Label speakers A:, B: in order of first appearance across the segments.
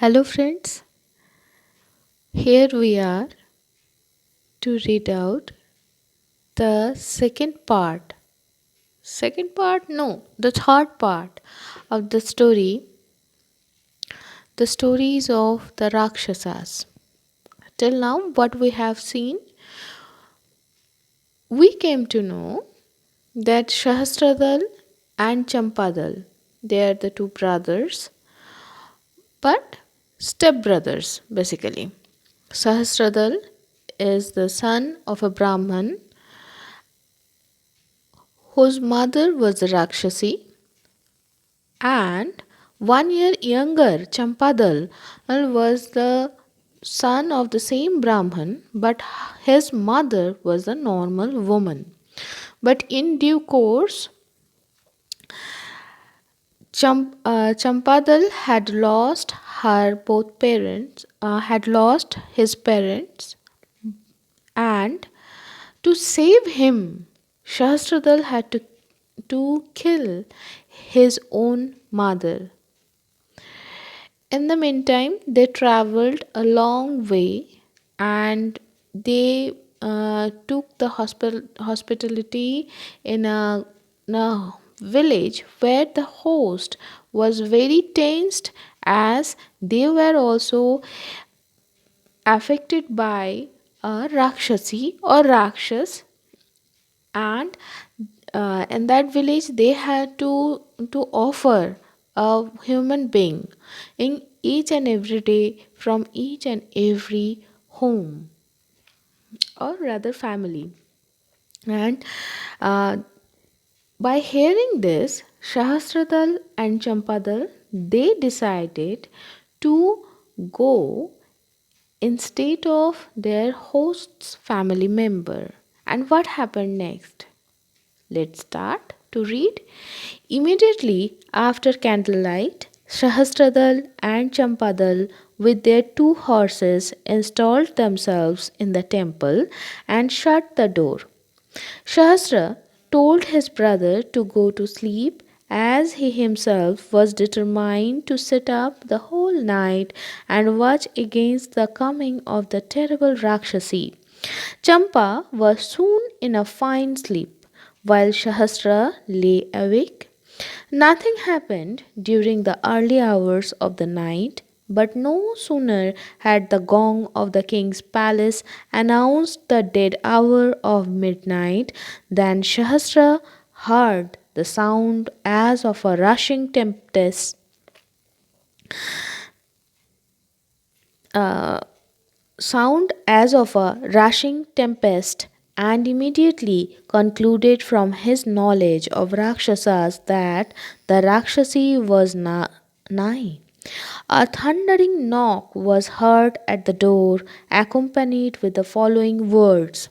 A: Hello, friends. Here we are to read out the second part. Second part? No, the third part of the stories of the Rakshasas. Till now, what we have seen, we came to know that Sahasradal and Champadal, they are the two brothers, but step brothers basically. Sahasradal is the son of a Brahman whose mother was a Rakshasi, and 1 year younger Champadal was the son of the same Brahman, but his mother was a normal woman. But in due course, Champadal had lost her both parents, had lost his parents, and to save him, Shahstradal had to kill his own mother. In the meantime, they traveled a long way and they took the hospitality in a village where the host was very tensed, as they were also affected by a Rakshasi or Rakshas, and in that village they had to offer a human being in each and every day from each and every home, or rather family. And uh, by hearing this, Sahasradal and Champadal, they decided to go instead of their host's family member. And what happened next? Let's start to read. Immediately after candlelight, Sahasradal and Champadal, with their 2 horses, installed themselves in the temple and shut the door. Sahasra told his brother to go to sleep, as he himself was determined to sit up the whole night and watch against the coming of the terrible Rakshasi. Champa was soon in a fine sleep, while Sahasra lay awake. Nothing happened during the early hours of the night, but no sooner had the gong of the king's palace announced the dead hour of midnight than Sahasra heard the sound as of a rushing tempest, uh, sound as of a rushing tempest, and immediately concluded from his knowledge of Rakshasas that the Rakshasi was nigh. A thundering knock was heard at the door, accompanied with the following words: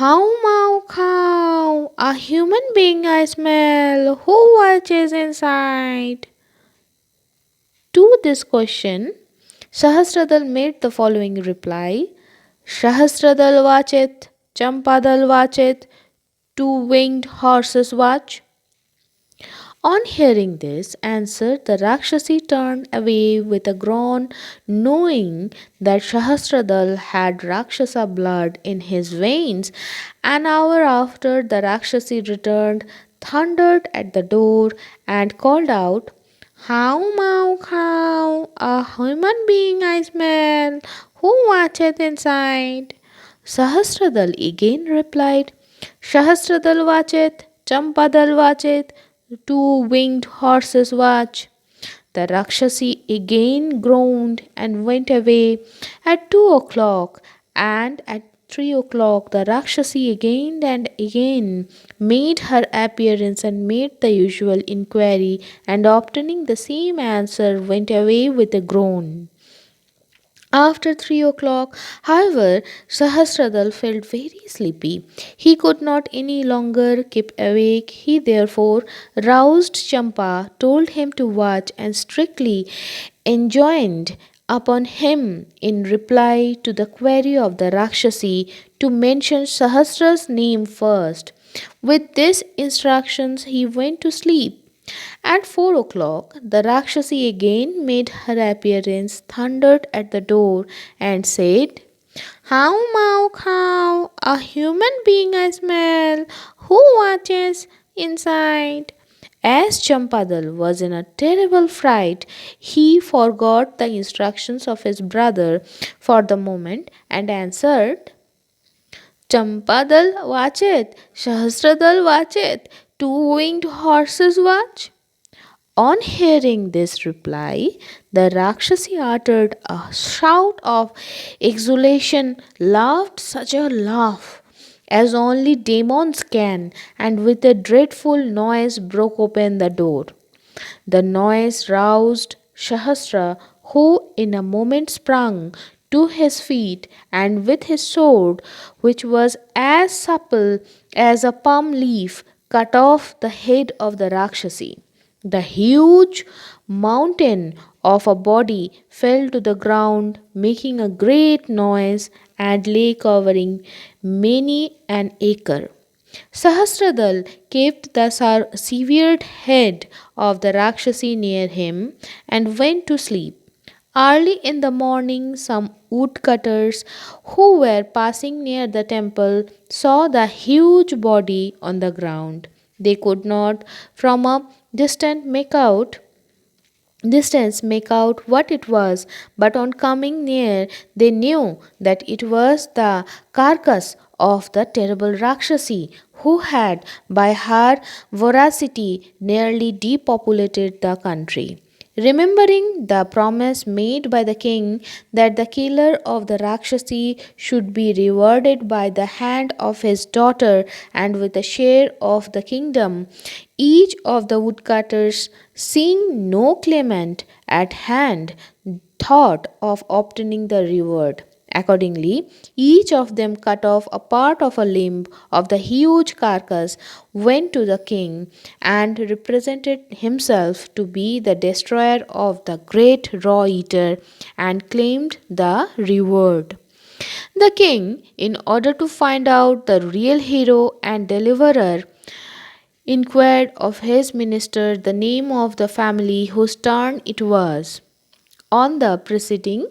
A: "How mau cow? A human being I smell. Who watches inside?" To this question, Sahasradal made the following reply: Sahasradal watcheth, Champadal watcheth, 2 winged horses watch. On hearing this answer, the Rakshasi turned away with a groan, knowing that Sahasradal had Rakshasa blood in his veins. An hour after, the Rakshasi returned, thundered at the door, and called out, "How mau cow? A human being I smell. Who watcheth inside?" Sahasradal again replied, "Sahasradal watcheth, Champadal watcheth, 2 winged horses watch." The Rakshasi again groaned and went away at 2 o'clock, and at 3 o'clock the Rakshasi again and again made her appearance and made the usual inquiry, and obtaining the same answer went away with a groan. After 3 o'clock, however, Sahasradal felt very sleepy. He could not any longer keep awake. He therefore roused Champa, told him to watch, and strictly enjoined upon him, in reply to the query of the Rakshasi, to mention Sahasra's name first. With these instructions, he went to sleep. At 4 o'clock, the Rakshasi again made her appearance, thundered at the door, and said, "How, Mau, how? A human being I smell. Who watches inside?" As Champadal was in a terrible fright, he forgot the instructions of his brother for the moment and answered, "Champadal watcheth, Sahasradal watcheth, two winged horses watch." On hearing this reply, the Rakshasi uttered a shout of exultation, laughed such a laugh as only demons can, and with a dreadful noise broke open the door. The noise roused Sahasra, who in a moment sprang to his feet and with his sword, which was as supple as a palm leaf, cut off the head of the Rakshasi. The huge mountain of a body fell to the ground, making a great noise, and lay covering many an acre. Sahasradal kept the severed head of the Rakshasi near him and went to sleep. Early in the morning, some woodcutters who were passing near the temple saw the huge body on the ground. They could not, from a distance make out what it was, but on coming near, they knew that it was the carcass of the terrible Rakshasi, who had, by her voracity, nearly depopulated the country. Remembering the promise made by the king that the killer of the Rakshasi should be rewarded by the hand of his daughter and with a share of the kingdom, each of the woodcutters, seeing no claimant at hand, thought of obtaining the reward. Accordingly, each of them cut off a part of a limb of the huge carcass, went to the king, and represented himself to be the destroyer of the great raw eater, and claimed the reward. The king, in order to find out the real hero and deliverer, inquired of his minister the name of the family whose turn it was on the preceding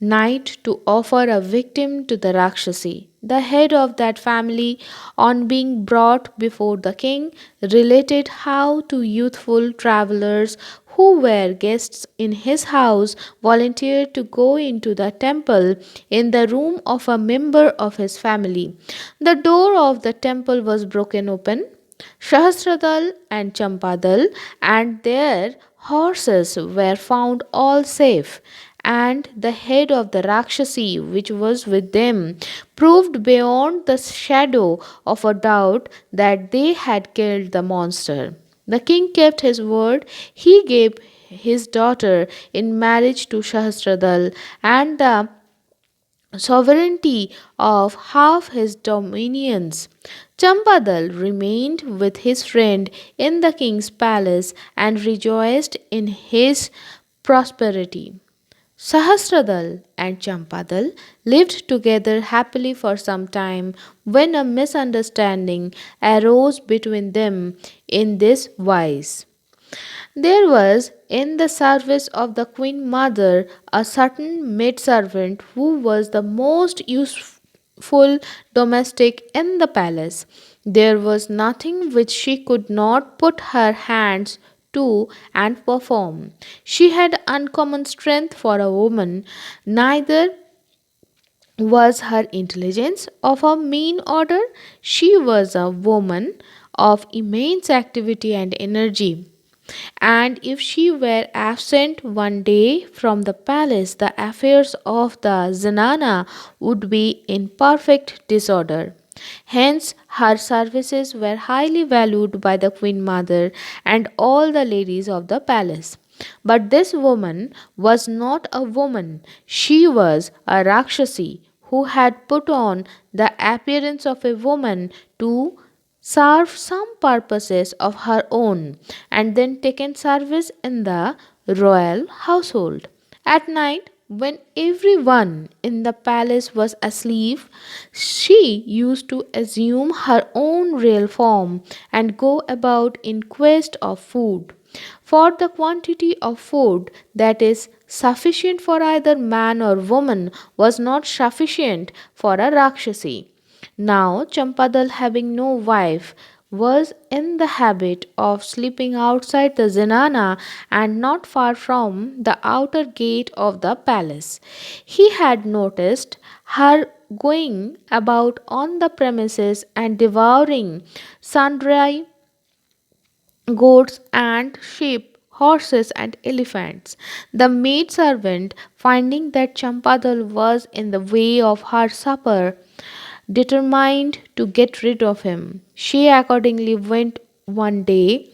A: night to offer a victim to the Rakshasi. The head of that family, on being brought before the king, related how two youthful travelers who were guests in his house volunteered to go into the temple in the room of a member of his family. The door of the temple was broken open. Sahasradal and Champadal and their horses were found all safe, and the head of the Rakshasi, which was with them, proved beyond the shadow of a doubt that they had killed the monster. The king kept his word. He gave his daughter in marriage to Sahasradal, and the sovereignty of half his dominions. Champadal remained with his friend in the king's palace and rejoiced in his prosperity. Sahasradal and Champadal lived together happily for some time when a misunderstanding arose between them in this wise. There was in the service of the Queen Mother a certain maidservant who was the most useful domestic in the palace. There was nothing which she could not put her hands to and perform. She had uncommon strength for a woman, neither was her intelligence of a mean order. She was a woman of immense activity and energy, and if she were absent one day from the palace, the affairs of the Zanana would be in perfect disorder. Hence, her services were highly valued by the Queen Mother and all the ladies of the palace. But this woman was not a woman, she was a Rakshasi who had put on the appearance of a woman to serve some purposes of her own, and then taken service in the royal household. At night, When everyone in the palace was asleep, she used to assume her own real form and go about in quest of food. For the quantity of food that is sufficient for either man or woman was not sufficient for a Rakshasi. Now, Champadal, having no wife, was in the habit of sleeping outside the zenana and not far from the outer gate of the palace. He had noticed her going about on the premises and devouring sundry goats and sheep, horses and elephants. The maidservant, finding that Champadal was in the way of her supper, determined to get rid of him. She accordingly went one day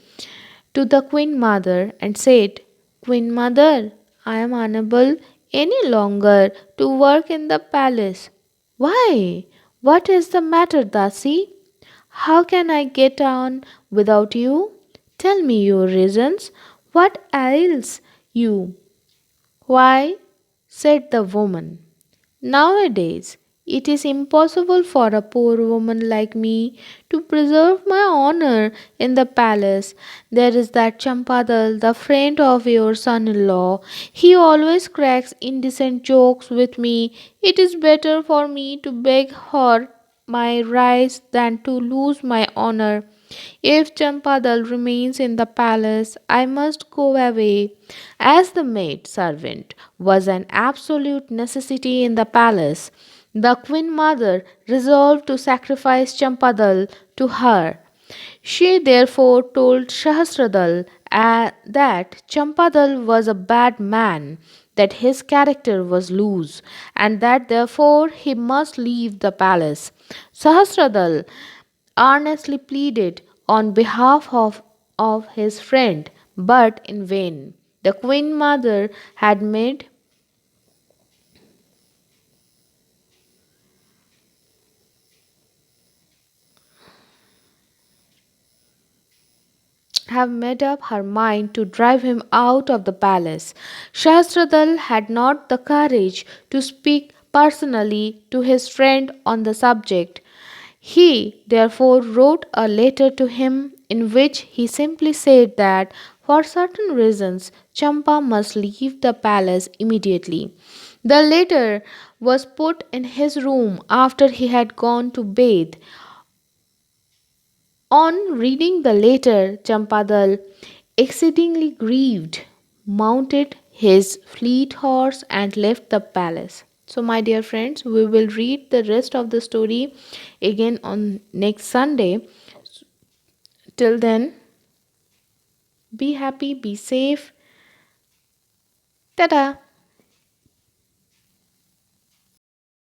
A: to the Queen Mother and said, Queen Mother, I am unable any longer to work in the palace. Why? What is the matter, Dasi? How can I get on without you? Tell me your reasons. What ails you? Why? Said the woman. Nowadays, it is impossible for a poor woman like me to preserve my honor in the palace. There is that Champadal, the friend of your son in law. He always cracks indecent jokes with me. It is better for me to beg her my rice than to lose my honor. If Champadal remains in the palace, I must go away. As the maid servant was an absolute necessity in the palace, the queen mother resolved to sacrifice Champadal to her. She therefore told Sahasradal that Champadal was a bad man, that his character was loose, and that therefore he must leave the palace. Sahasradal earnestly pleaded on behalf of his friend, but in vain. The queen mother had made have made up her mind to drive him out of the palace. Shahstradal had not the courage to speak personally to his friend on the subject. He therefore wrote a letter to him in which he simply said that for certain reasons Champa must leave the palace immediately. The letter was put in his room after he had gone to bathe. On reading the letter, Champadal, exceedingly grieved, mounted his fleet horse and left the palace. So, my dear friends, we will read the rest of the story again on next Sunday. Till then, be happy, be safe. Tada!